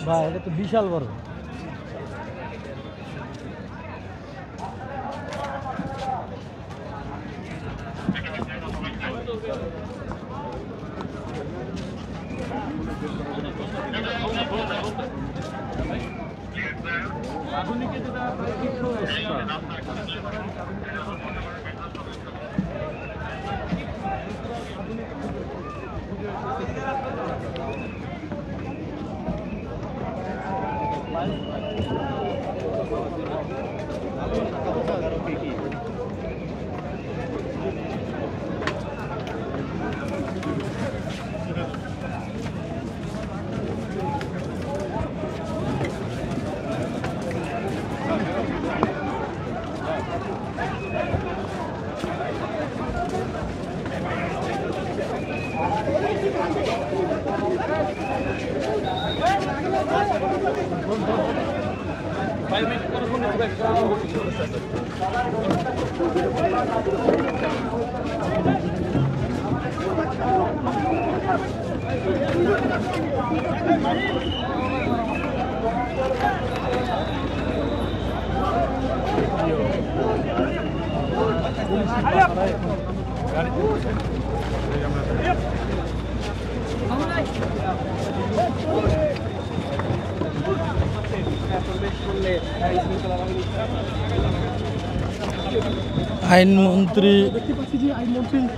ভাই এটা তো বিশাল বড়।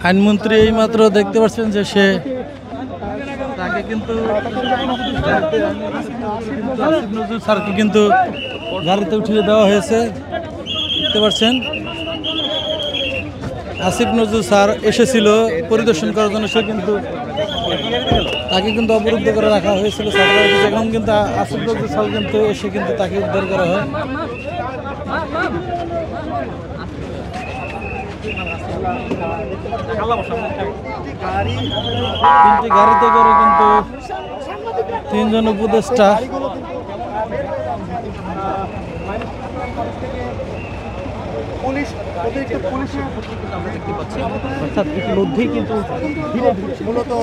আইনমন্ত্রী এইমাত্র দেখতে পাচ্ছেন যে সে তাকে কিন্তু আসিফ নজরুল স্যারকে কিন্তু গাড়িতে উঠিয়ে দেওয়া হয়েছে। দেখতে পাচ্ছেন আসিফ নজরুল স্যার এসেছিল পরিদর্শন করার জন্য, সে কিন্তু তাকে কিন্তু অবরুদ্ধ করে রাখা হয়েছিল। এখন কিন্তু আসিফ নজরুল স্যার কিন্তু এসে কিন্তু তাকে উদ্ধার করা হয়। তিনটি গাড়িতে করে কিন্তু তিনজন উপদেষ্টা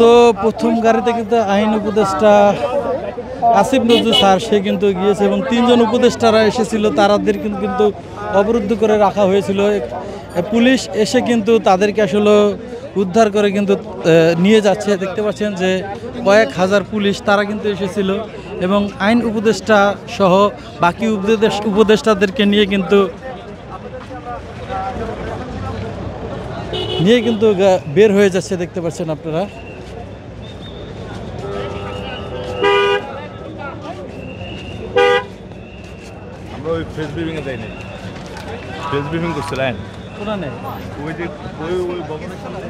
তো প্রথম গাড়িতে কিন্তু আইন উপদেষ্টা আসিফ নজরুল স্যার সে কিন্তু গিয়েছে এবং তিনজন উপদেষ্টারা এসেছিল, তাদের কিন্তু অবরুদ্ধ করে রাখা হয়েছিল। পুলিশ এসে কিন্তু তাদেরকে আসলে উদ্ধার করে কিন্তু নিয়ে যাচ্ছে। দেখতে পাচ্ছেন যে কয়েক হাজার পুলিশ তারা কিন্তু এসেছিল এবং আইন উপদেষ্টা সহ বাকি উপদেষ্টাদেরকে নিয়ে কিন্তু বের হয়ে যাচ্ছে। দেখতে পাচ্ছেন আপনারা। আমরা ওই প্রেস ব্রিফিং এ যাইনি, প্রেস ব্রিফিং করছিলেন কোনা নেই ওই যে ওই ভবনের সামনে।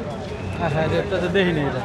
হ্যাঁ, এটা দেখিনি এটা।